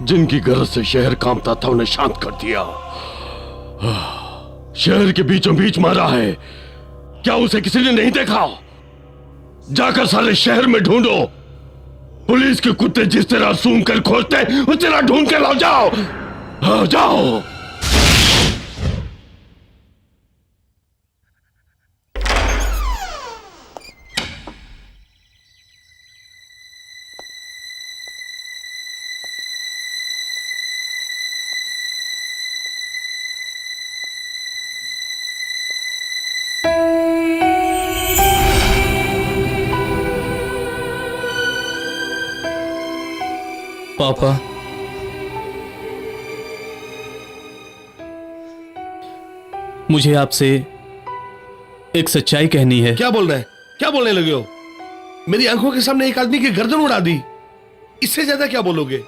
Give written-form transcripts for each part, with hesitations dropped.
जिनकी गरज से शहर कांपता था उन्हें शांत कर दिया। शहर के बीचों बीच मारा है, क्या उसे किसी ने नहीं देखा? जाकर सारे शहर में ढूंढो। पुलिस के कुत्ते जिस तरह सूंघ कर खोजते उस तरह ढूंढ के लाओ। जाओ जाओ। पापा, मुझे आपसे एक सच्चाई कहनी है। क्या बोल रहे हैं? क्या बोलने लगे हो? मेरी आंखों के सामने एक आदमी की गर्दन उड़ा दी, इससे ज्यादा क्या बोलोगे?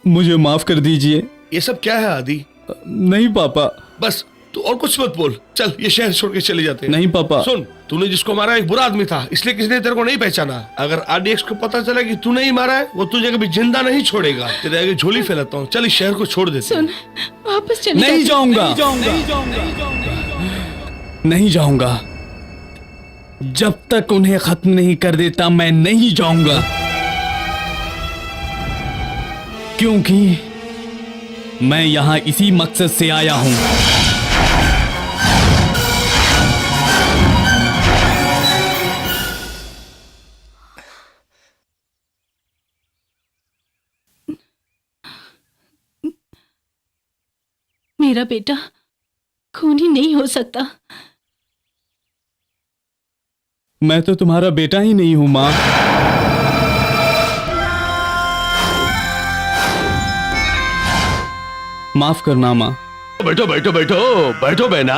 मुझे माफ कर दीजिए। ये सब क्या है आदि? नहीं पापा। बस तू और कुछ मत बोल, चल ये शहर छोड़ के चले जाते हैं। नहीं पापा। सुन, तूने जिसको मारा एक बुरा आदमी था, इसलिए किसी ने तेरे को नहीं पहचाना। अगर आरडीएक्स को पता चला कि तू नहीं मारा है, वो तुझे कभी जिंदा नहीं छोड़ेगा। तेरे आगे झोली फैलाता हूँ, चल इस शहर को छोड़ दे। सुन, वापस चले नहीं जाऊंगा। नहीं जाऊंगा जब तक उन्हें खत्म नहीं कर देता। मैं नहीं जाऊंगा, क्योंकि मैं यहां इसी मकसद से आया हूं। मेरा बेटा खूनी नहीं हो सकता। मैं तो तुम्हारा बेटा ही नहीं हूं माँ। माफ करना माँ। बैठो बैठो बैठो बैठो बहना।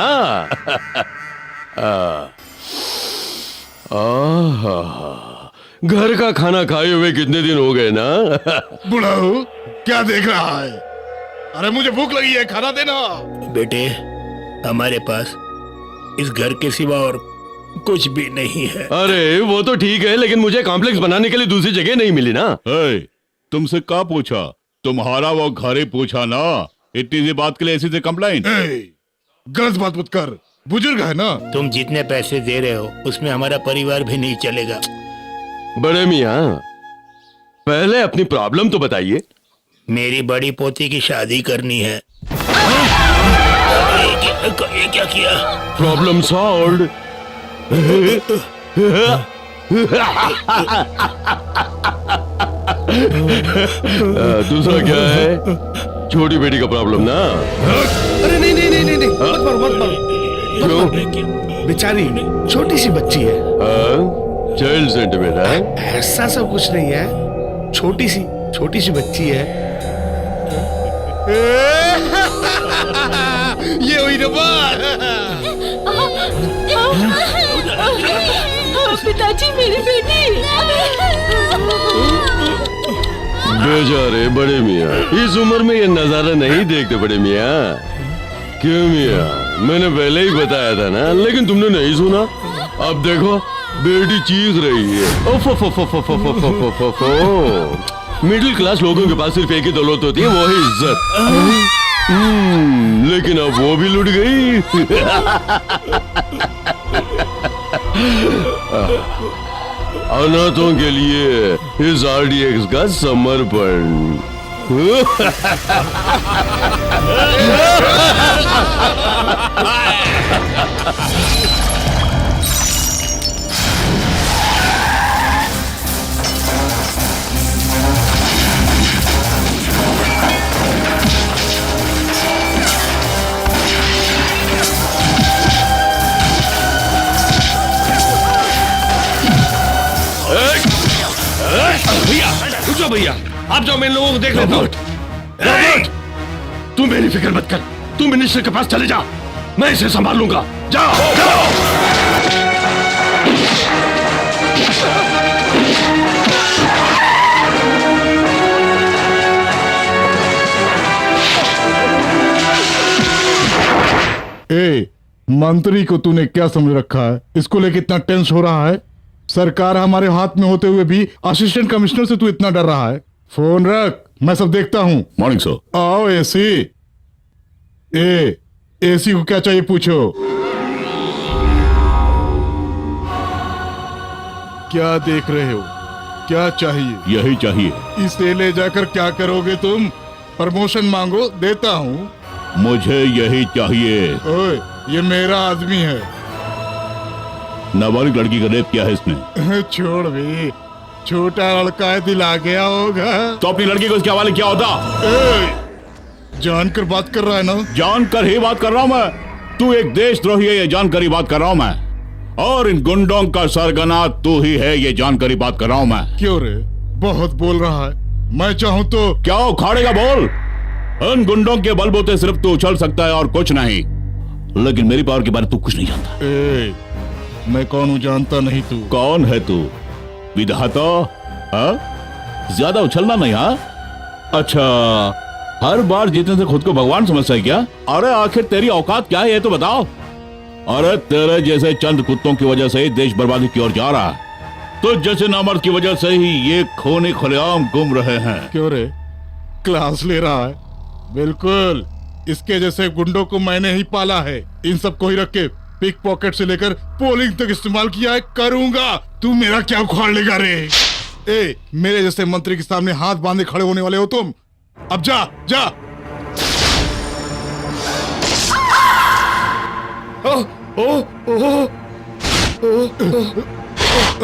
घर का खाना खाए हुए कितने दिन हो गए ना। बुढ़ाऊ क्या देख रहा है? अरे मुझे भूख लगी है, खाना देना। बेटे, हमारे पास इस घर के सिवा और कुछ भी नहीं है। अरे वो तो ठीक है, लेकिन मुझे कॉम्प्लेक्स बनाने के लिए दूसरी जगह नहीं मिली ना। तुमसे क्या पूछा? तुम्हारा वो घर ही पूछा ना। इतनी सी बात के लिए ऐसी से कंप्लेंट? गलत बात मत कर, बुजुर्ग है ना। तुम जितने पैसे दे रहे हो उसमें हमारा परिवार भी नहीं चलेगा। बड़े मियाँ, पहले अपनी प्रॉब्लम तो बताइए। मेरी बड़ी पोती की शादी करनी है। ये क्या किया? Problem solved. दूसरा क्या है? छोटी बेटी का प्रॉब्लम ना। अरे नहीं नहीं नहीं नहीं, नहीं। मत मारो मत मारो। क्यों? बेचारी छोटी सी बच्ची है। चाइल्ड सेंटिमेंट है। ऐसा सब कुछ नहीं है, छोटी सी बच्ची है। ये हुई ना बात। पिताजी, मेरी बेटी। बेचारे बड़े मियाँ, इस उम्र में ये नजारा नहीं देखते बड़े मियाँ। क्यों मियाँ, मैंने पहले ही बताया था ना, लेकिन तुमने नहीं सुना। अब देखो बेटी चीख रही है। मिडिल क्लास लोगों के पास सिर्फ एक ही दौलत होती है, वो है इज्जत। लेकिन अब वो भी लुट गई। अनाथों के लिए इस RDX का समर्पण। भैया रुक जाओ, भैया आप जाओ, मैं इन लोगों को देख लेता हूँ। रॉबर्ट, तू मेरी फिक्र मत कर, तू मिनिस्टर के पास चले जा, मैं इसे संभाल लूंगा। जाओ जाओ। मंत्री को तूने क्या समझ रखा है? इसको लेके इतना टेंस हो रहा है? सरकार हमारे हाथ में होते हुए भी असिस्टेंट कमिश्नर से तू इतना डर रहा है? फोन रख, मैं सब देखता हूँ। Morning sir. आओ एसी को क्या चाहिए पूछो। क्या देख रहे हो? क्या चाहिए? यही चाहिए। इसे ले जाकर क्या करोगे तुम? प्रमोशन मांगो, देता हूँ। मुझे यही चाहिए। ओए, ये मेरा आदमी है। नाबालिग लड़की का रेप किया है इसने। छोड़ भी, छोटा लड़का है, दिला गया होगा। तो अपनी लड़की को इसके हवाले क्या होता? जानकर बात कर रहा है ना? जानकर ही बात कर रहा हूँ मैं। तू एक देशद्रोही है, ये जानकर ही बात कर रहा हूँ मैं। और इन गुंडों का सरगना तू ही है, ये जानकर ही बात कर रहा हूँ मैं। क्यों रे, बहुत बोल रहा है। मैं चाहूँ तो क्या उखाड़ेगा बोल। इन गुंडों के बलबूते सिर्फ तू उछल सकता है और कुछ नहीं, लेकिन मेरी पावर के बारे में तू कुछ नहीं जानता। मैं कौन हूँ जानता नहीं तू? कौन है तू? विधाता? हाँ? ज्यादा उछलना नहीं। हाँ अच्छा, हर बार जीतने से खुद को भगवान समझता है क्या? अरे आखिर तेरी औकात क्या है ये तो बताओ। अरे तेरे जैसे चंद कुत्तों की वजह से ही देश बर्बादी की ओर जा रहा है। तो जैसे नामर्द की वजह से ही ये खूनी खुलेआम घूम रहे हैं। क्यों रे, क्लास ले रहा है? बिल्कुल, इसके जैसे गुंडों को मैंने ही पाला है। इन सब को ही रख के पिक पॉकेट से लेकर पोलिंग तक इस्तेमाल किया है। करूंगा। तू मेरा क्या उखाड़ लेगा रे? मेरे जैसे मंत्री के सामने हाथ बांधे खड़े होने वाले हो तुम? अब जा जा।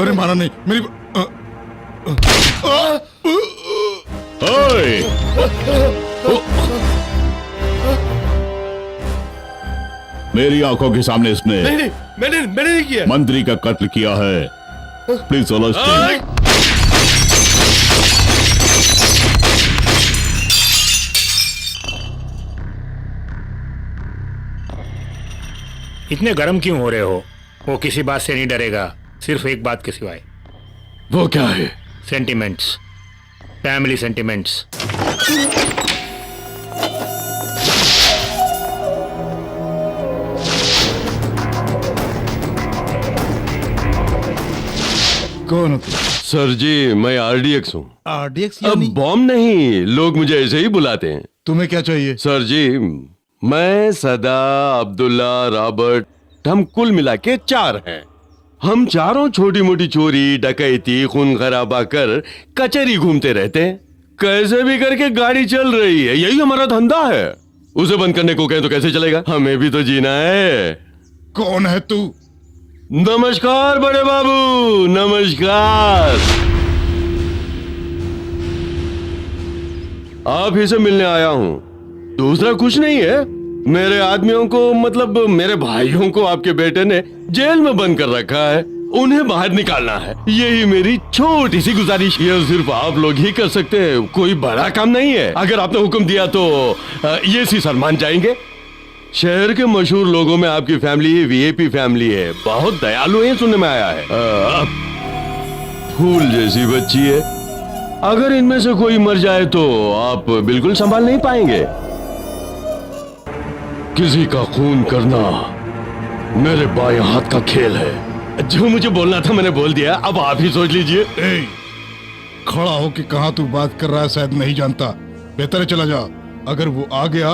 अरे मारा नहीं मेरी। मेरी आंखों के सामने इसने नहीं नहीं, मैंने नहीं किया। मंत्री का कत्ल किया है। प्लीज सोलो अरे, इतने गर्म क्यों हो रहे हो? वो किसी बात से नहीं डरेगा, सिर्फ एक बात के सिवाय। वो क्या है? Sentiments, family sentiments. कौन हो तुम? सर जी मैं आरडीएक्स हूँ। आरडीएक्स अब बॉम्ब नहीं, लोग मुझे ऐसे ही बुलाते हैं। तुम्हें क्या चाहिए? सर जी मैं, सदा, अब्दुल्ला, रॉबर्ट, हम कुल मिला के 4 हैं। हम चारों छोटी मोटी चोरी, डकैती, खून खराबा कर कचहरी घूमते रहते हैं। कैसे भी करके गाड़ी चल रही है, यही हमारा धंधा है। उसे बंद करने को कहें तो कैसे चलेगा? हमें भी तो जीना है। कौन है तू? नमस्कार बड़े बाबू, नमस्कार। आप ही से मिलने आया हूँ, दूसरा कुछ नहीं है। मेरे आदमियों को, मतलब मेरे भाइयों को आपके बेटे ने जेल में बंद कर रखा है, उन्हें बाहर निकालना है। यही मेरी छोटी सी गुजारिश। ये सिर्फ आप लोग ही कर सकते हैं, कोई बड़ा काम नहीं है। अगर आपने हुक्म दिया तो ये सी सर मान जाएंगे। शहर के मशहूर लोगों में आपकी फैमिली वीआईपी फैमिली है, बहुत दयालु है, सुनने में आया है। फूल जैसी बच्ची है, अगर इनमें से कोई मर जाए तो आप बिल्कुल संभाल नहीं पाएंगे। किसी का खून करना मेरे बाएं हाथ का खेल है। जो मुझे बोलना था मैंने बोल दिया, अब आप ही सोच लीजिए। खड़ा हो कि कहाँ तू बात कर रहा है शायद नहीं जानता, बेहतर है चला जा। अगर वो आ गया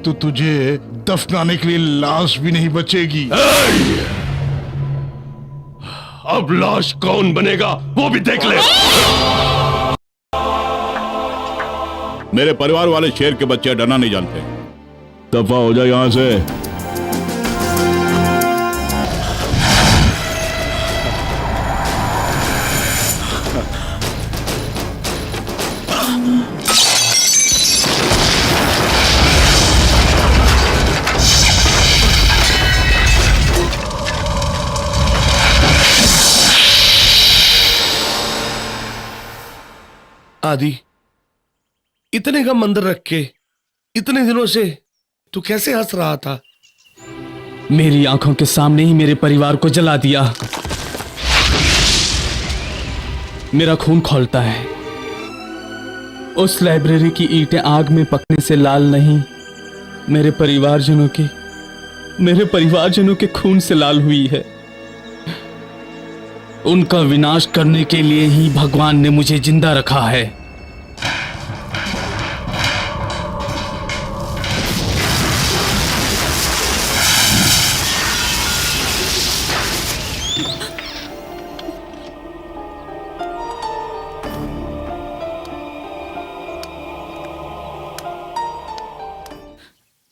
तो तुझे दफनाने के लिए लाश भी नहीं बचेगी। अब लाश कौन बनेगा वो भी देख ले। मेरे परिवार वाले शेर के बच्चे डरना नहीं जानते। दफा हो जाए यहां से। आदि, इतने का मंदिर रख के इतने दिनों से तू कैसे हंस रहा था? मेरी आंखों के सामने ही मेरे परिवार को जला दिया। मेरा खून खौलता है। उस लाइब्रेरी की ईंटें आग में पकने से लाल नहीं, मेरे परिवारजनों के खून से लाल हुई है। उनका विनाश करने के लिए ही भगवान ने मुझे जिंदा रखा है।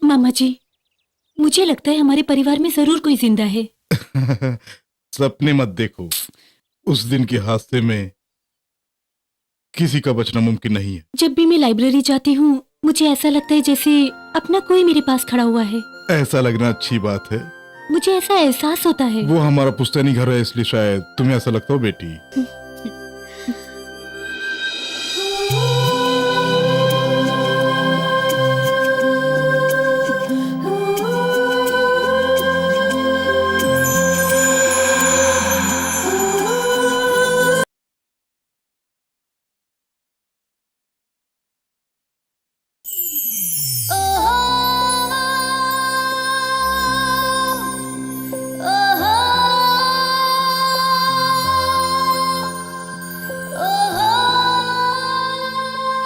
मामा जी, मुझे लगता है हमारे परिवार में जरूर कोई जिंदा है। सपने मत देखो, उस दिन के हादसे में किसी का बचना मुमकिन नहीं है। जब भी मैं लाइब्रेरी जाती हूँ मुझे ऐसा लगता है जैसे अपना कोई मेरे पास खड़ा हुआ है। ऐसा लगना अच्छी बात है। मुझे ऐसा एहसास होता है। वो हमारा पुश्तैनी घर है, इसलिए शायद तुम्हें ऐसा लगता हो बेटी।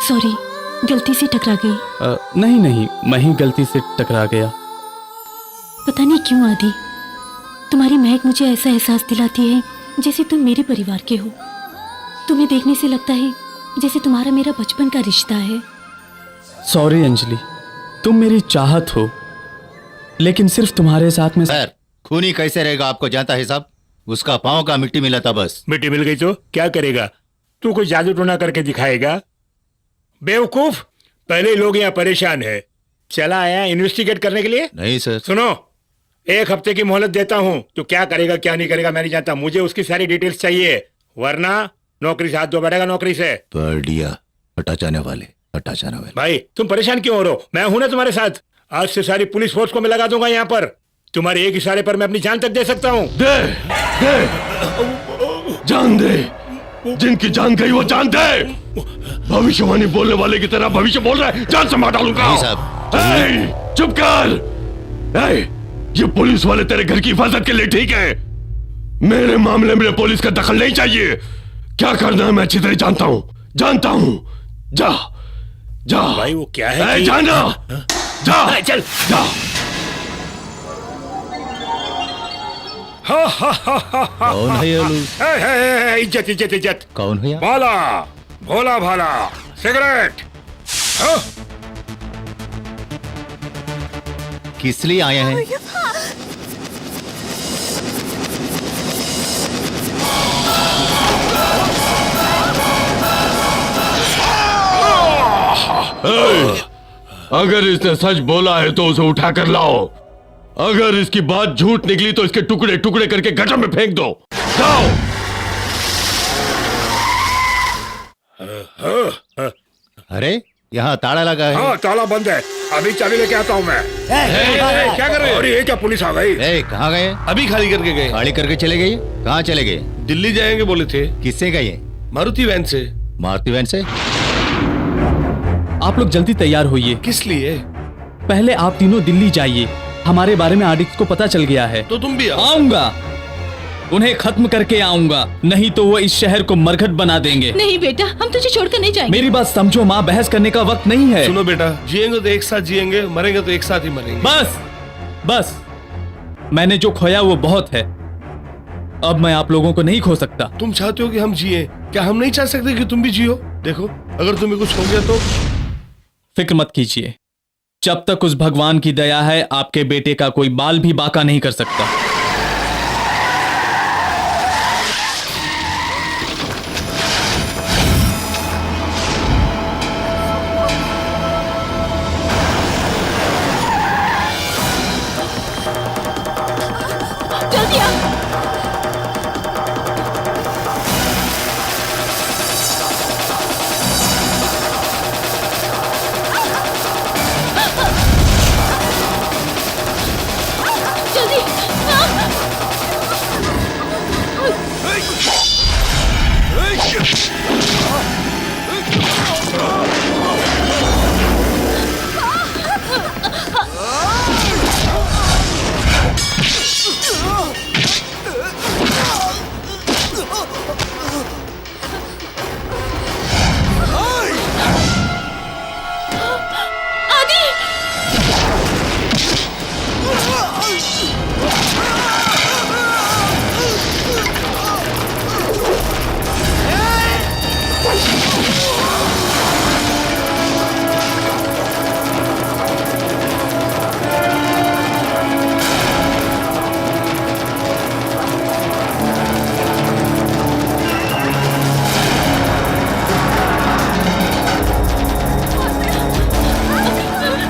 सॉरी, गलती से टकरा गई। नहीं, मैं ही गलती से टकरा गया। पता नहीं क्यों आदि, तुम्हारी महक मुझे ऐसा एहसास दिलाती है जैसे तुम मेरे परिवार के हो। तुम्हें देखने से लगता है जैसे तुम्हारा मेरा बचपन का रिश्ता है। सॉरी अंजलि, तुम मेरी चाहत हो, लेकिन सिर्फ तुम्हारे साथ में। सर, खूनी कैसे रहेगा आपको जानता है साहब? उसका पाँव का मिट्टी मिला था बस। मिट्टी मिल गई तो क्या करेगा? तू कोई जादू टोना करके दिखाएगा? बेवकूफ, पहले लोग यहाँ परेशान है, चला आया इन्वेस्टिगेट करने के लिए। नहीं सर। सुनो, 1 हफ्ते की मोहलत देता हूँ। तू क्या करेगा क्या नहीं करेगा मैं नहीं जानता, मुझे उसकी सारी डिटेल्स चाहिए, वरना नौकरी से हाथ धो बैठेगा नौकरी से। पढ़ लिया, हटा जाने वाले। भाई तुम परेशान क्यों हो रहे हो? मैं हूं ना तुम्हारे साथ। आज से सारी पुलिस फोर्स को मैं लगा दूंगा यहाँ पर। तुम्हारे एक इशारे पर मैं अपनी जान तक दे सकता हूँ। दे जान दे, जिनकी जान गई वो जान दे। भविष्यवाणी बोलने वाले की तरह भविष्य बोल रहा है, जान से मार डालूंगा। नहीं साहब। ए, चुप कर। ए, ये पुलिस वाले तेरे घर की हिफाजत के लिए ठीक है, मेरे मामले में पुलिस का दखल नहीं चाहिए। क्या करना है मैं अच्छी तरह जानता हूँ। जा जा भाई वो क्या है कि... जाना, जा चल जा। कौन है ये लोग? इज्जत इज्जत इज्जत। कौन है? भाला भोला भाला सिगरेट। किस लिए आए हैं? अगर इसने सच बोला है तो उसे उठा कर लाओ, अगर इसकी बात झूठ निकली तो इसके टुकड़े टुकड़े करके गटर में फेंक दो। जाओ। अरे यहाँ ताला लगा है। हाँ ताला बंद है, अभी चाबी लेके आता हूँ मैं। क्या कर रहे हो? अरे ये क्या पुलिस आ गई? कहाँ गए? अभी खाली करके गए। खाली करके चले गए? कहाँ चले गए? दिल्ली जाएंगे बोले थे। किससे गए? मारुति वैन से। मारुति वैन से? आप लोग जल्दी तैयार होइए। किस लिए? पहले आप तीनों दिल्ली जाइए, हमारे बारे में आडिक्स को पता चल गया है। तो तुम भी आओ। आऊंगा, उन्हें खत्म करके आऊंगा, नहीं तो वो इस शहर को मरघट बना देंगे। नहीं बेटा, हम तुझे छोड़कर नहीं जाएंगे। मेरी बात समझो माँ, बहस करने का वक्त नहीं है। सुनो बेटा, जिएंगे तो एक साथ जिएंगे, मरेंगे तो एक साथ ही मरेंगे। बस मैंने जो खोया वो बहुत है, अब मैं आप लोगों को नहीं खो सकता। तुम चाहते हो कि हम जिए, क्या हम नहीं चाह सकते कि तुम भी जियो? देखो अगर तुम्हें कुछ हो गया तो। फिक्र मत कीजिए, जब तक उस भगवान की दया है आपके बेटे का कोई बाल भी बाका नहीं कर सकता। जल्दी आ। जल्दी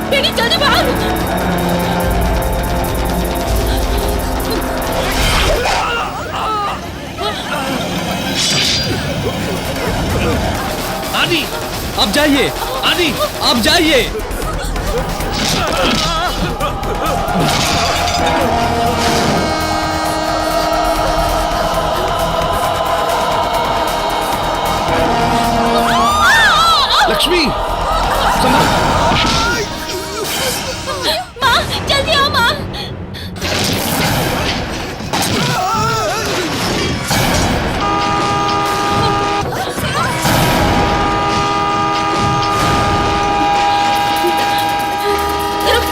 बेटी जल्दी बाहर। आदि अब जाइए, आदि अब जाइए। लक्ष्मी संभाल। माँ जल्दी आओ माँ। रुक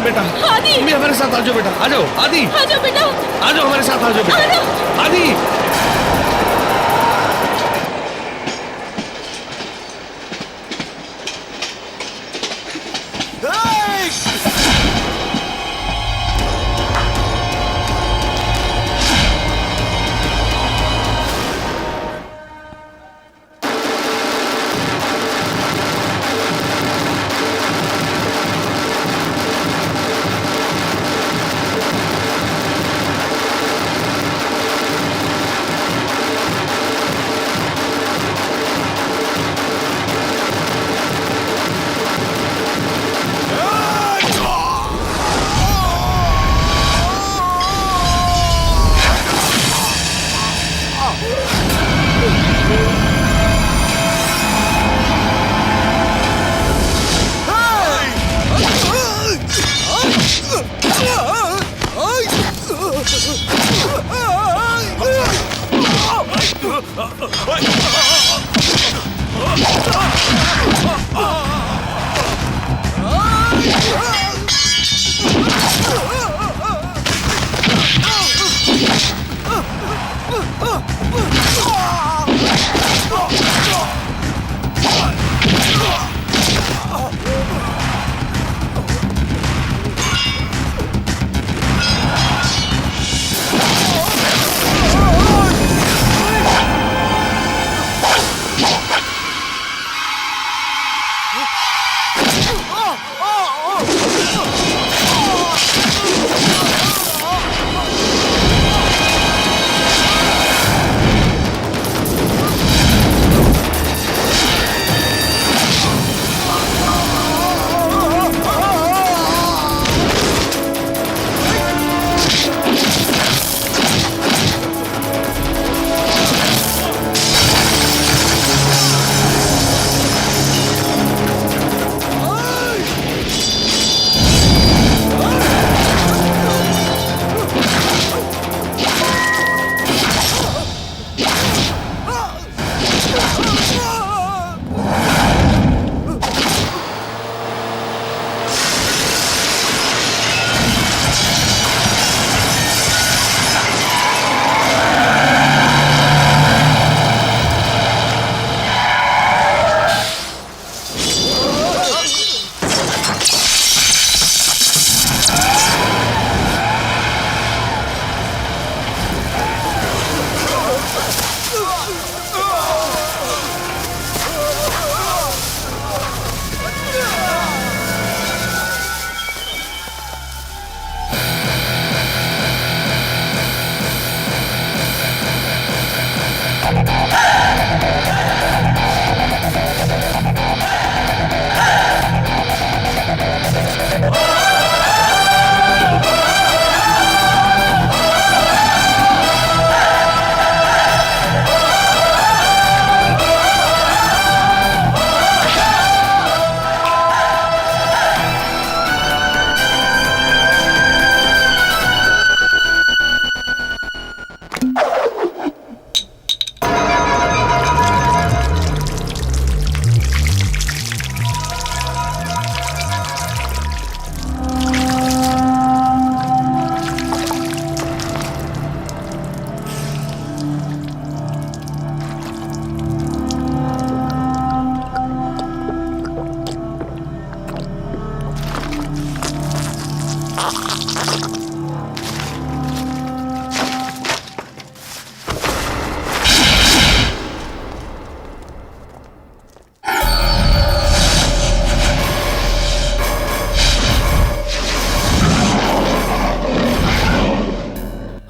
बेटा। आदि! तुम भी हमारे साथ आ जाओ बेटा, आ जाओ आदि, आ जाओ बेटा, आ जाओ हमारे साथ, आ जाओ आ बेटा जाओ। आदि।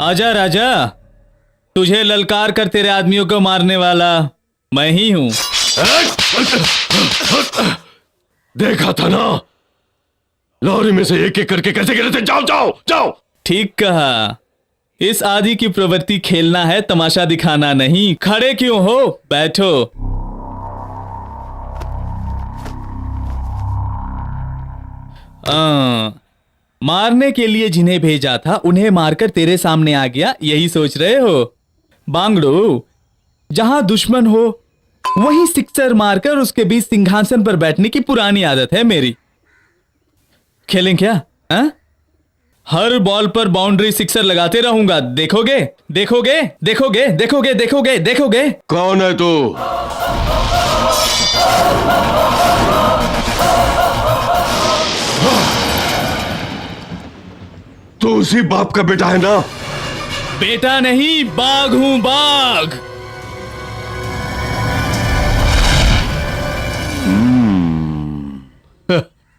आजा राजा, तुझे ललकार कर तेरे आदमियों को मारने वाला मैं ही हूं। देखा था ना, लॉरी में से एक एक करके कैसे गिरे थे। जाओ जाओ जाओ। ठीक कहा, इस आदि की प्रवृत्ति खेलना है, तमाशा दिखाना नहीं। खड़े क्यों हो, बैठो। मारने के लिए जिन्हें भेजा था उन्हें मारकर तेरे सामने आ गया, यही सोच रहे हो? बांगड़ू, जहां दुश्मन हो वहीं सिक्सर मारकर उसके बीच सिंहासन पर बैठने की पुरानी आदत है मेरी। खेलें क्या? हाँ? हर बॉल पर बाउंड्री सिक्सर लगाते रहूंगा, देखोगे देखोगे देखोगे देखोगे देखोगे देखोगे। कौन है तू? तू उसी बाप का बेटा है ना? बेटा नहीं, बाघ हूं, बाघ।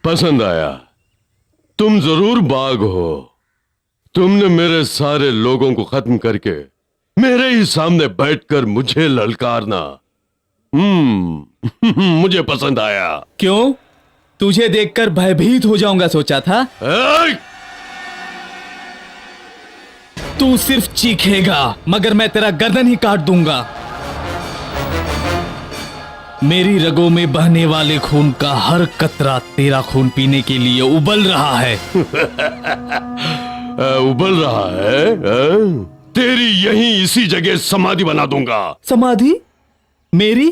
पसंद आया। तुम जरूर बाघ हो। तुमने मेरे सारे लोगों को खत्म करके मेरे ही सामने बैठकर मुझे ललकारना, मुझे पसंद आया। क्यों? तुझे देखकर भयभीत हो जाऊंगा सोचा था? ए! तू सिर्फ चीखेगा मगर मैं तेरा गर्दन ही काट दूंगा। मेरी रगों में बहने वाले खून का हर कतरा तेरा खून पीने के लिए उबल रहा है। उबल रहा है? तेरी यहीं इसी जगह समाधि बना दूंगा। समाधि? मेरी?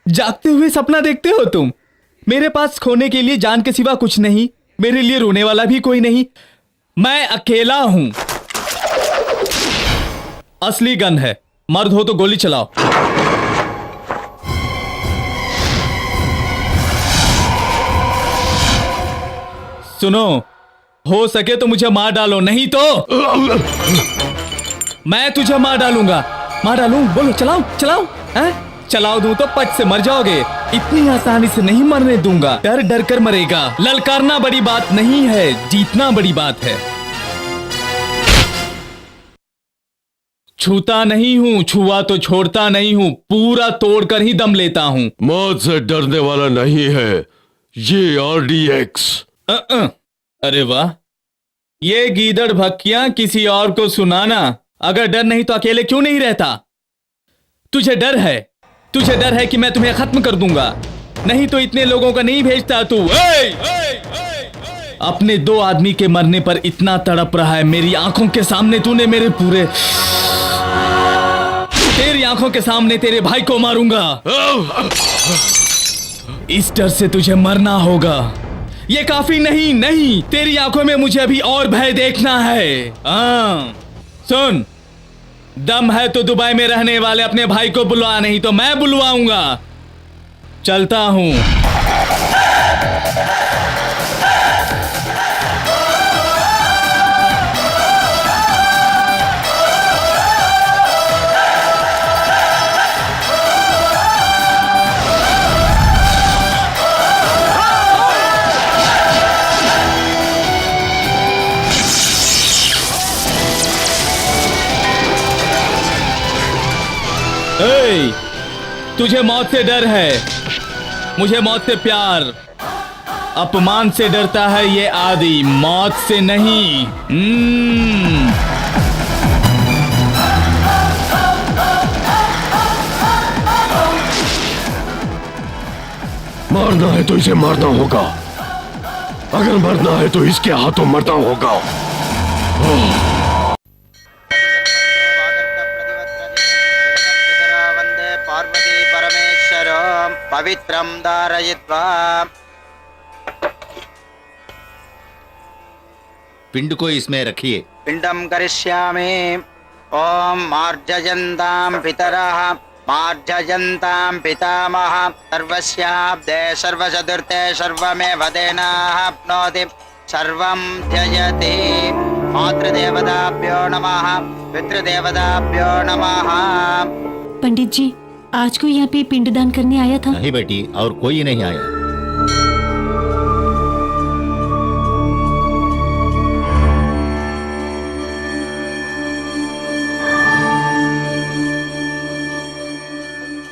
जागते हुए सपना देखते हो तुम? मेरे पास खोने के लिए जान के सिवा कुछ नहीं, मेरे लिए रोने वाला भी कोई नहीं। मैं अकेला हूं। असली गन है, मर्द हो तो गोली चलाओ। सुनो, हो सके तो मुझे मार डालो, नहीं तो मैं तुझे मार डालूंगा। मार डालूं? बोलो, चलाओ चलाओ। हैं? चलाओ दूं तो पच से मर जाओगे। इतनी आसानी से नहीं मरने दूंगा। डर डर कर मरेगा। ललकारना बड़ी बात नहीं है, जीतना बड़ी बात है। छूता नहीं हूं, छुआ तो छोड़ता नहीं हूं, पूरा तोड़कर ही दम लेता हूं। मौत से डरने वाला नहीं है ये RDX। अरे वाह, ये गीदड़ भक्कियां किसी और को सुनाना। अगर डर नहीं तो अकेले क्यों नहीं रहता? तुझे डर है, तुझे डर है कि मैं तुम्हें खत्म कर दूंगा, नहीं तो इतने लोगों का नहीं भेजता तू। अपने 2 आदमी के मरने पर इतना तड़प रहा है मेरी आंखों के सामने। तूने मेरे पूरे, तेरी आंखों के सामने तेरे भाई को मारूंगा। इस डर से तुझे मरना होगा। ये काफी नहीं, नहीं, तेरी आंखों में मुझे अभी और भय देखना है। सुन, दम है तो दुबई में रहने वाले अपने भाई को बुलवा, नहीं तो मैं बुलवाऊंगा। चलता हूं। तुझे मौत से डर है, मुझे मौत से प्यार। अपमान से डरता है ये आदि, मौत से नहीं। मारना है तो इसे मारना होगा, अगर मरना है तो इसके हाथों मरना होगा। पार्वती परमेश्वर पवित्रं धारयित्वा। पिंड को इसमें रखिए। पिंडं करिष्यामि। ओम मार्जयन्तां पितरः मार्जयन्तां पितामहः सर्वस्याब्दे सर्वचतुर्थे सर्वमेव तेनाप्नोति सर्वं त्यजति। मातृदेवताभ्यो नमः, पितृदेवताभ्यो नमः। पंडित जी, आज को यहाँ पे पिंडदान करने आया था? नहीं बेटी, और कोई नहीं आया।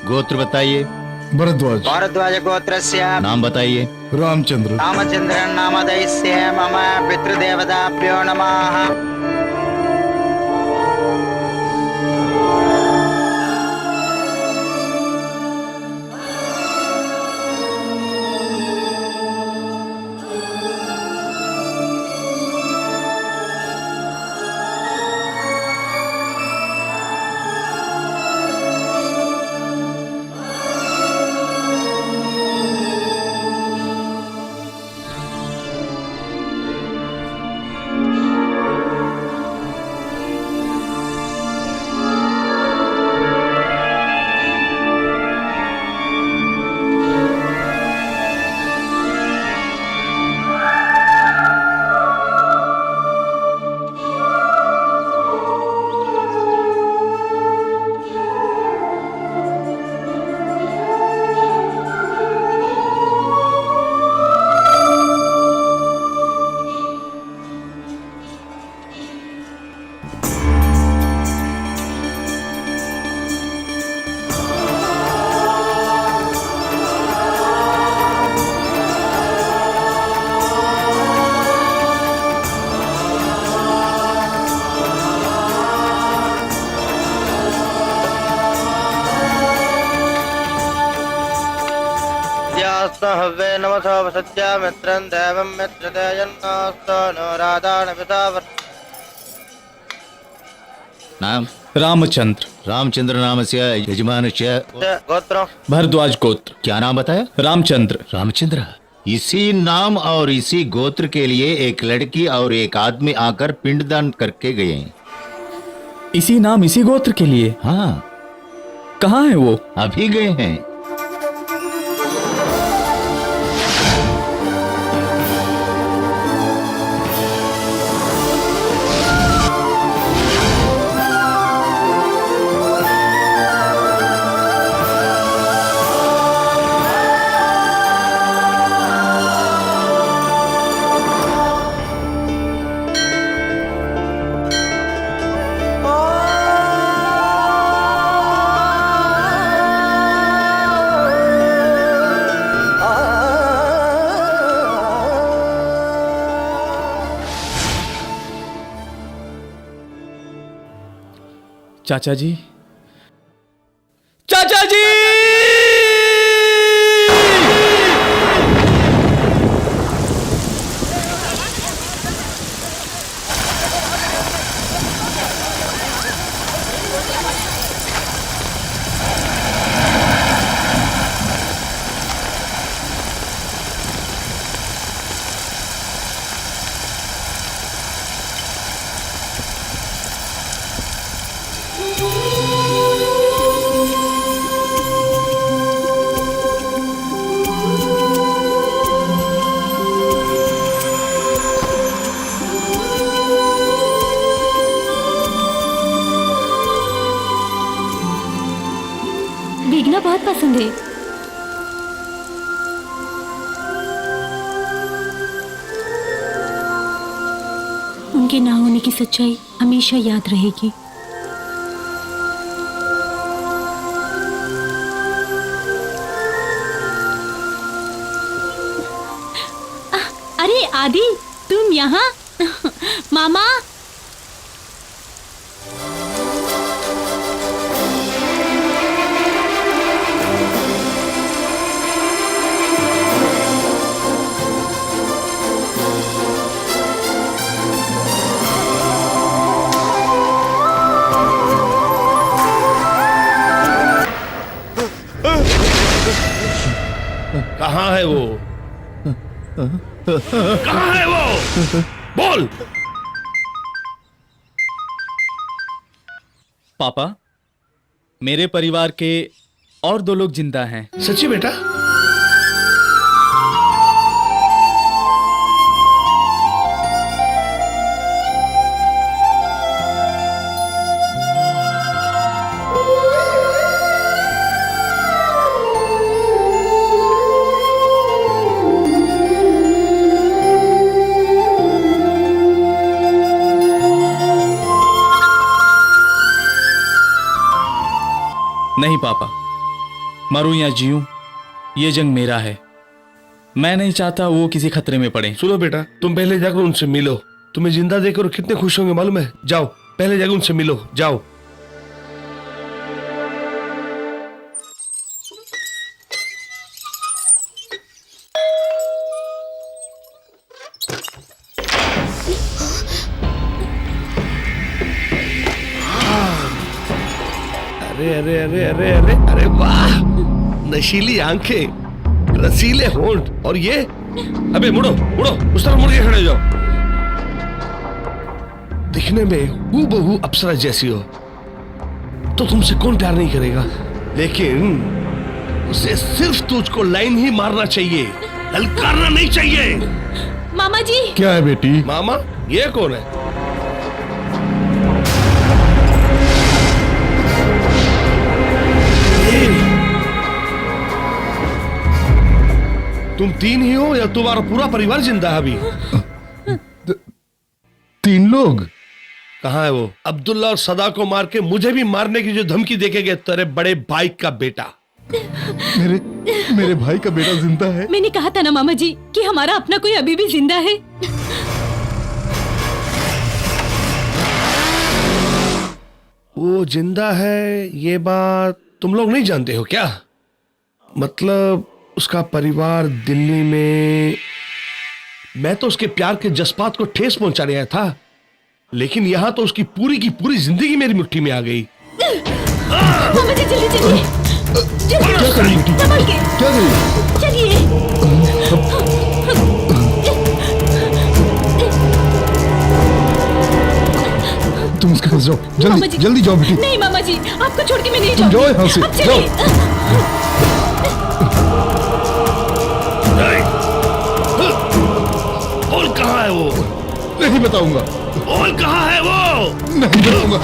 गोत्र बताइए। भरद्वाज। भारद्वाज गोत्रस्य। नाम बताइए। रामचंद्र। रामचंद्रन नाम दैस्य मम पितृदेवताभ्यो नमः। हव्ये नमसो वसज्जा मित्रं देवं मित्रदेयन्नास्तो नो राधान पितावर। नाम रामचंद्र। रामचंद्र नाम से यजमानस्य गोत्र भरद्वाज गोत्र। क्या नाम बताया? रामचंद्र। रामचंद्र। इसी नाम और इसी गोत्र के लिए एक लड़की और एक आदमी आकर पिंडदान करके गए हैं। इसी नाम इसी गोत्र के लिए? हाँ, कहाँ है वो? अभी गए हैं। चाचा जी, चाचा जी! भीगना बहुत पसंद है। उनके ना होने की सच्चाई हमेशा याद रहेगी। अरे आदि, तुम यहाँ? मामा, कहाँ है वो? कहाँ है वो? बोल। पापा, मेरे परिवार के और 2 लोग जिंदा हैं। सच्ची बेटा? नहीं पापा, मरूं या जीऊं, ये जंग मेरा है। मैं नहीं चाहता वो किसी खतरे में पड़े। सुनो बेटा, तुम पहले जाकर उनसे मिलो। तुम्हें जिंदा देखकर कितने खुश होंगे मालूम है। जाओ, पहले जाकर उनसे मिलो, जाओ। अरे अरे अरे अरे अरे अरे वाह, नशीली आंखें, रसीले होंठ, और ये, अबे मुड़ो मुड़ो, उस तरफ मुड़ के खड़े हो जाओ। दिखने में हूबहू अप्सरा जैसी हो तो तुमसे कौन प्यार नहीं करेगा। लेकिन उसे सिर्फ तुझको लाइन ही मारना चाहिए, ललकारना नहीं चाहिए। मामा जी। क्या है बेटी? मामा? ये कौन है? तुम 3 ही हो या तुम्हारा पूरा परिवार जिंदा है अभी? 3 लोग? कहाँ है वो? अब्दुल्ला और सदा को मार के मुझे भी मारने की जो धमकी देके गए तेरे बड़े भाई का बेटा। मेरे भाई का बेटा जिंदा है? मैंने कहा था ना मामा जी कि हमारा अपना कोई अभी भी जिंदा है। वो जिंदा है ये बात तुम लोग नहीं जानते हो क्या? मतलब उसका परिवार दिल्ली में। मैं तो उसके प्यार के जज्बात को ठेस पहुंचाने आया था, लेकिन यहां तो उसकी की पूरी जिंदगी मेरी मुट्ठी में आ गई। मामा जी जल्दी चलिए, क्या करें बेटी? संभल के क्या करें? चलिए। तुम उसके पास जाओ, मामा जल्दी जी। जल्दी जाओ बेटी। नहीं मामा जी, आपको छोड़ के मैं नहीं तुम जाऊंगी। जाओ यहाँ से, अब चलिए। बोल कहाँ है वो? नहीं बताऊंगा, बोल कहाँ है वो? नहीं बताऊंगा।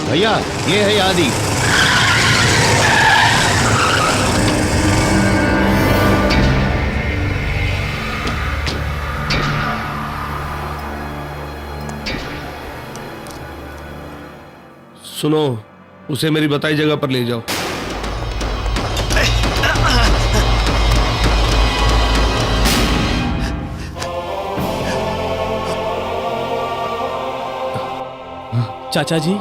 भैया ये है आदि। सुनो, उसे मेरी बताई जगह पर ले जाओ। चाचा जी,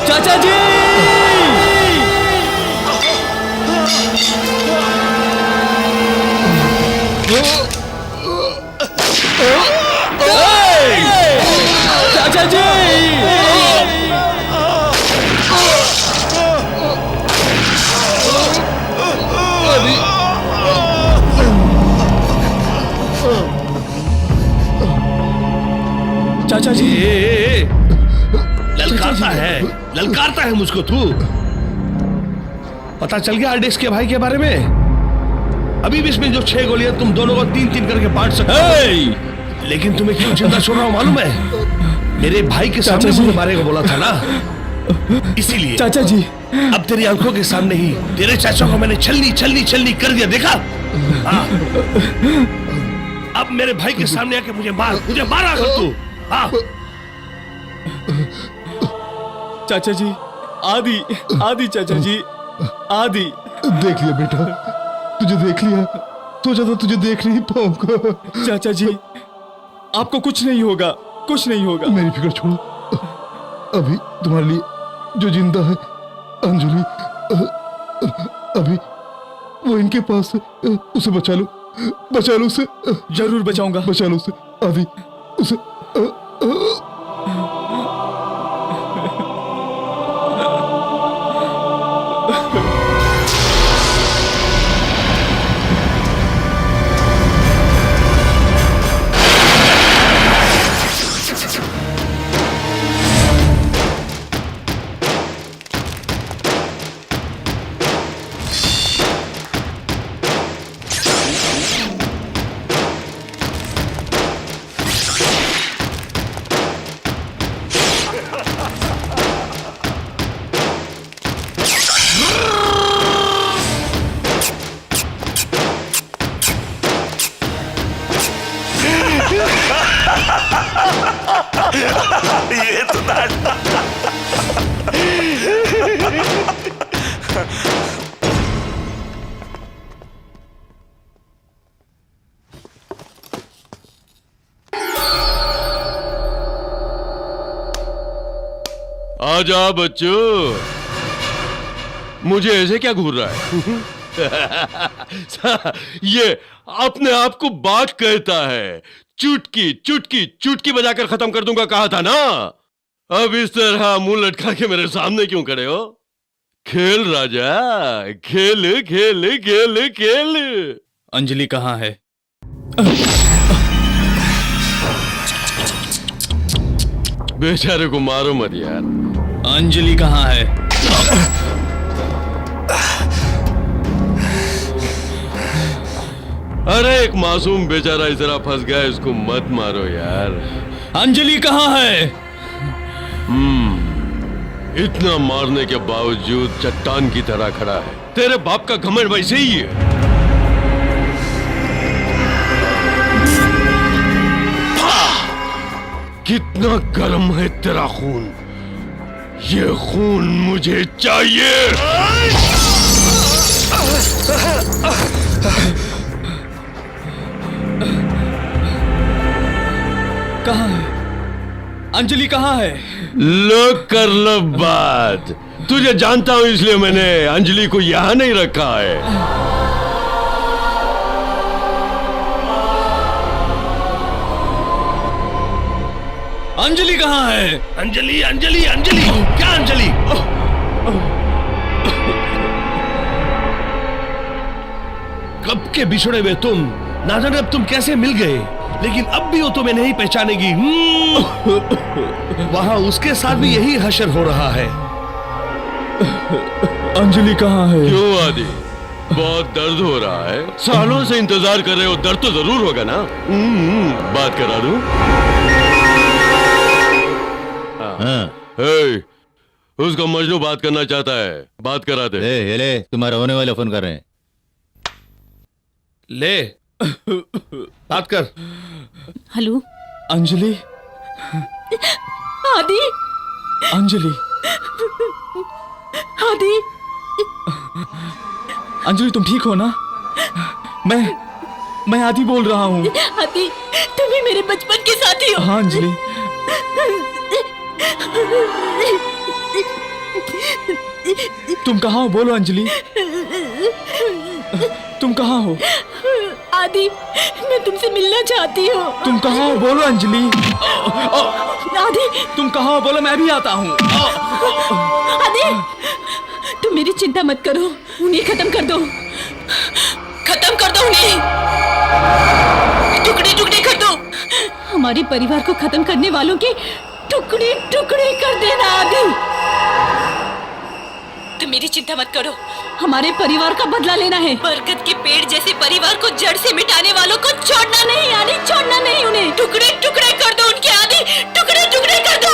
चाचा जी, चाचा जी, चाचा जी, ललकारता है मुझको तू। पता चल गया आरडीएक्स के भाई के बारे में? अभी भी इसमें जो 6 गोलियां तुम दोनों को 3-3 करके बांट सकते हो। लेकिन तुम्हें क्यों चिंता छोड़ रहा हूं मालूम है? मेरे भाई के सामने मुझे मारेगा बोला था ना, इसीलिए। चाचा जी, अब तेरी आंखों के सामने ही तेरे चाचा को मैंने छलनी कर दिया, देखा? हाँ। अब मेरे भाई के सामने आके मुझे मारा कर तू। हाँ। चाचा जी, आदि चाचा जी, आदि। देख लिया बेटा, तुझे देख लिया तो ज्यादा तुझे देख नहीं पाऊंगा। चाचा जी, आपको कुछ नहीं होगा, कुछ नहीं होगा। मेरी फिक्र छोड़ो, अभी तुम्हारे लिए जो जिंदा है अंजलि, अभी वो इनके पास है, उसे बचा लो उसे। जरूर बचाऊंगा। बचा लो उसे आदि, उसे। आजा बच्चों, मुझे ऐसे क्या घूर रहा है? ये अपने आप को बात कहता है। चुटकी चुटकी चुटकी बजाकर खत्म कर दूंगा कहा था ना। अब इस तरह मुंह लटका के मेरे सामने क्यों खड़े हो? खेल राजा, खेल खेल खेल खेल। अंजलि कहाँ है? बेचारे को मारो मत यार। अंजलि कहाँ है? अरे एक मासूम बेचारा इस तरह फंस गया, इसको मत मारो यार। अंजलि कहाँ है? इतना मारने के बावजूद चट्टान की तरह खड़ा है। तेरे बाप का घमंड वैसे ही है। कितना गर्म है तेरा खून, ये खून मुझे चाहिए। कहाँ है? अंजलि कहाँ है? लो कर लो बात। तुझे जानता हूं इसलिए मैंने अंजलि को यहां नहीं रखा है। अंजलि कहाँ है? अंजलि अंजलि अंजलि, क्या अंजलि? कब के बिछड़े हुए तुम, ना जाने अब तुम कैसे मिल गए, लेकिन अब भी वो तुम्हें नहीं पहचानेगी। वहां उसके साथ भी यही हशर हो रहा है। अंजलि कहाँ है? क्यों आदि, बहुत दर्द हो रहा है? सालों से इंतजार कर रहे हो, दर्द तो जरूर होगा ना। बात करा दूं? हे, उसका मजनू बात करना चाहता है, बात करा दे। ले ले, तुम्हारा होने वाला फोन कर रहे हैं। ले बात कर। हेलो अंजलि, आदि, अंजलि, आदि, अंजलि तुम ठीक हो ना? मैं आदि बोल रहा हूँ। आदि, तुम ही मेरे बचपन के साथी हो। हाँ अंजलि। तुम कहाँ हो? बोलो अंजलि, तुम कहाँ हो? आदि, मैं तुमसे मिलना चाहती हूँ। तुम कहाँ हो? बोलो अंजलि। आदि, तुम कहाँ हो? बोलो, मैं भी आता हूँ। आदि, तुम मेरी चिंता मत करो, उन्हें खत्म कर दो, खत्म कर दो उन्हें, टुकड़े टुकड़े कर दो। हमारे परिवार को खत्म करने वालों के टुकड़े टुकड़े कर देना। आदि, तुम मेरी चिंता मत करो, हमारे परिवार का बदला लेना है। बरगद के पेड़ जैसे परिवार को जड़ से मिटाने वालों को छोड़ना नहीं। आदि, छोड़ना नहीं, उन्हें टुकड़े टुकड़े कर दो उनके। आदि, टुकड़े टुकड़े कर दो।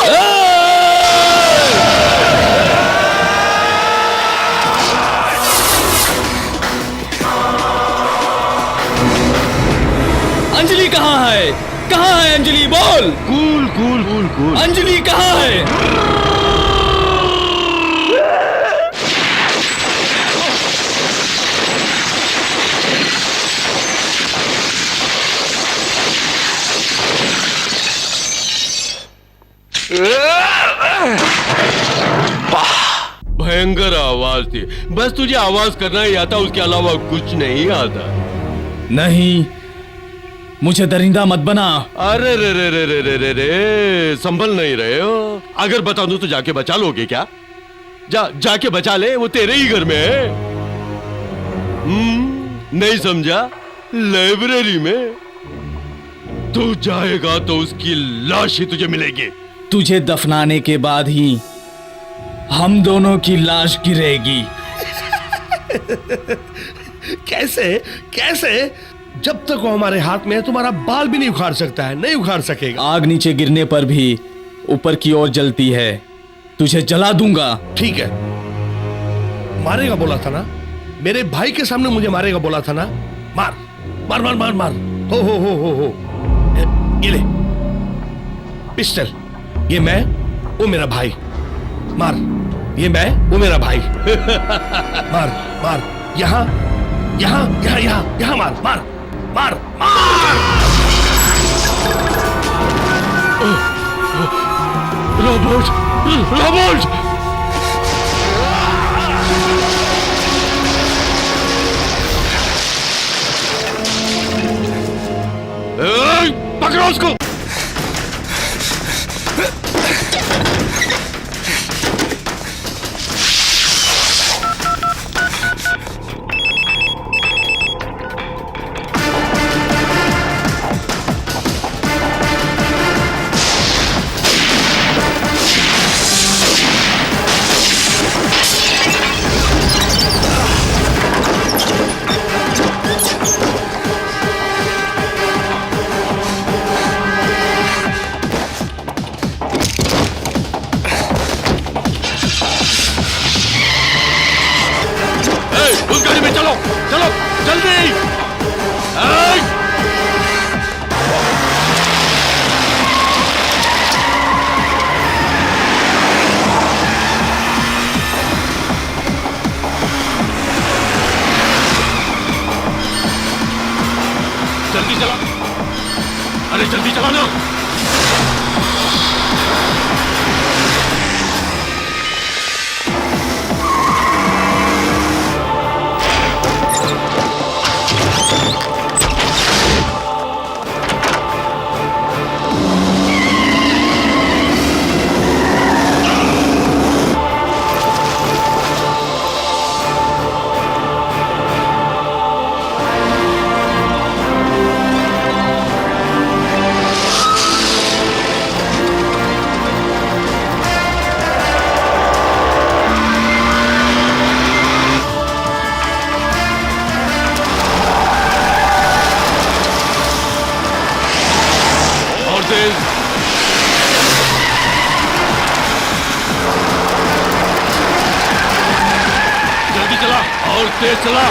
अंजलि कहाँ है? कहाँ है अंजलि? बोल। Cool cool cool cool. Anjali कहाँ है? भयंकर आवाज थी, बस तुझे आवाज करना ही आता, उसके अलावा कुछ नहीं आता। नहीं, मुझे दरिंदा मत बना। अरे रे रे रे रे रे रे रे, संभल नहीं रहे हो? अगर बता दूं तो जाके बचा लोगे क्या? जाके बचा ले, वो तेरे ही घर में है। नहीं समझा? लाइब्रेरी में तू जाएगा तो उसकी लाश ही तुझे मिलेगी। तुझे दफनाने के बाद ही हम दोनों की लाश गिरेगी। कैसे कैसे? जब तक वो हमारे हाथ में है, तुम्हारा बाल भी नहीं उखाड़ सकता है, नहीं उखाड़ सकेगा। आग नीचे गिरने पर भी ऊपर की ओर जलती है। तुझे जला दूंगा। ठीक है, मारेगा बोला था ना, मेरे भाई के सामने मुझे मारेगा बोला था ना। मार मार मार मार मार। हो। ये ले पिस्टल, ये मैं, वो मेरा भाई। मार, ये मैं, वो मेरा भाई। मार मार, यहाँ यहाँ यहाँ यहाँ यहाँ मार मार मार मार। Robert, Robert! पकड़ो उसको! जल्दी ऐ! जल्दी चला, अरे जल्दी चला ना। जल्दी चला और तेज चला।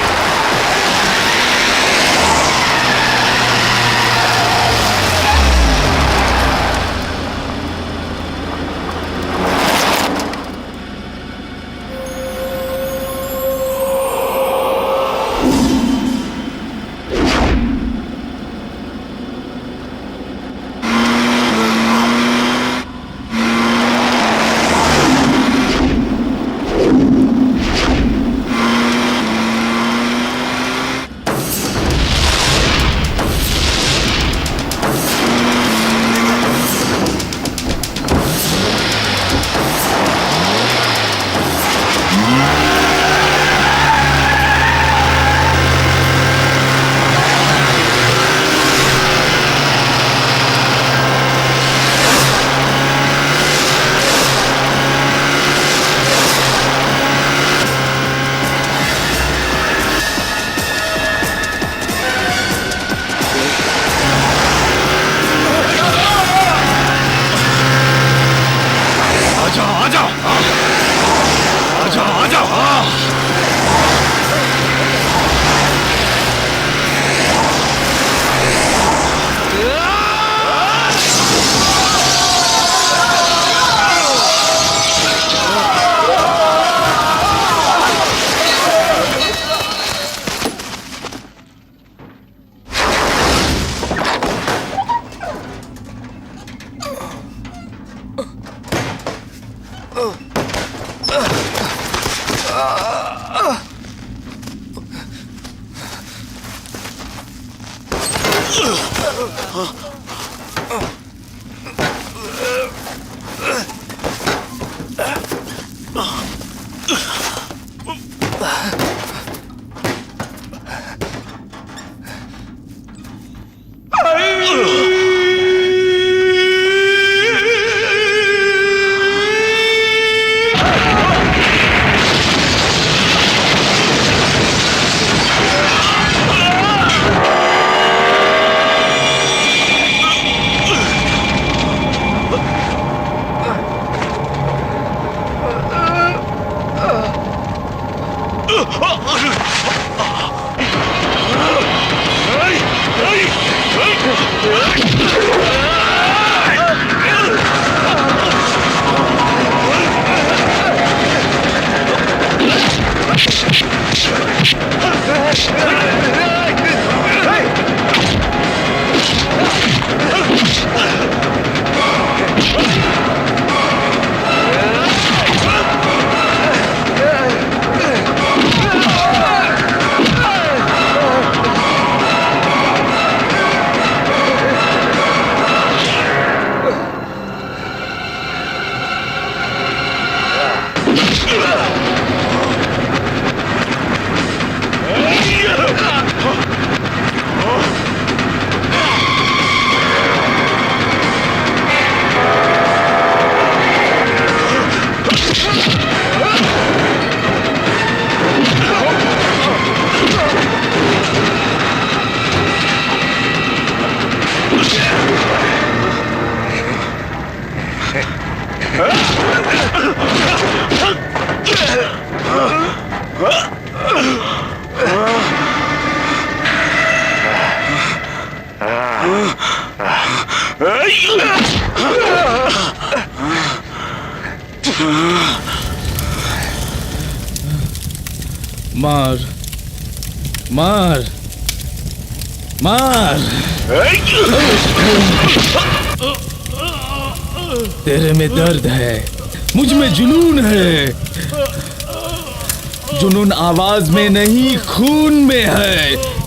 मार मार मार। तेरे में दर्द है, मुझ में जुनून है। जुनून आवाज में नहीं, खून में है।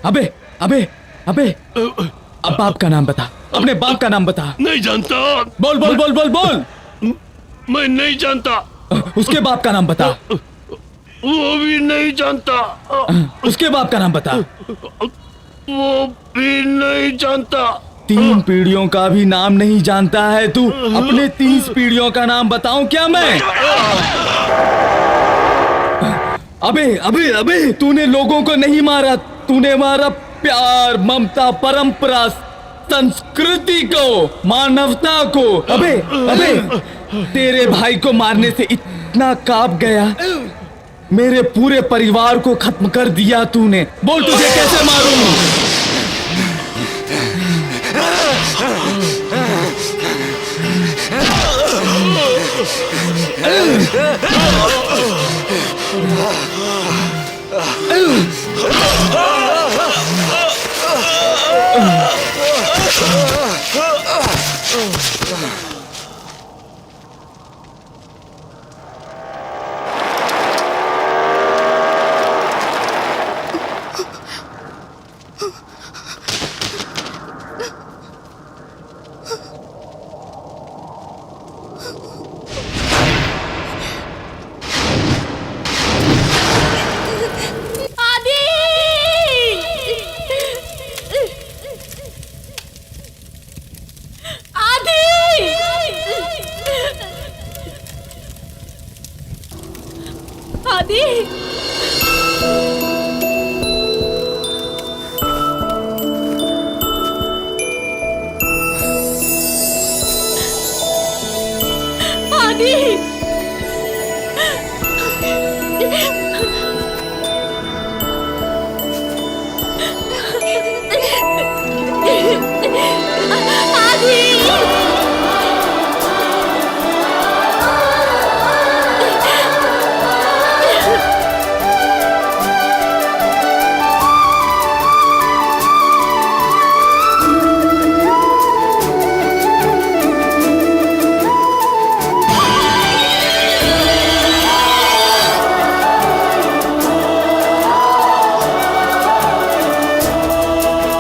अबे अबे अबे, अब बाप का नाम बता, अपने बाप का नाम बता। नहीं जानता। बोल बोल बोल बोल बोल। मैं नहीं जानता। उसके बाप का नाम बता। वो भी नहीं जानता। उसके बाप का नाम बता। वो भी नहीं जानता। 3 पीढ़ियों का भी नाम नहीं जानता है तू। अपने 30 पीढ़ियों का नाम बताऊं क्या मैं? अबे अबे अबे, तूने लोगों को नहीं मारा, तूने मारा प्यार, ममता, परंपरा, संस्कृति को, मानवता को। अबे अबे, तेरे भाई को मारने से इतना कांप गया, मेरे पूरे परिवार को खत्म कर दिया तूने। बोल तुझे कैसे मारूं?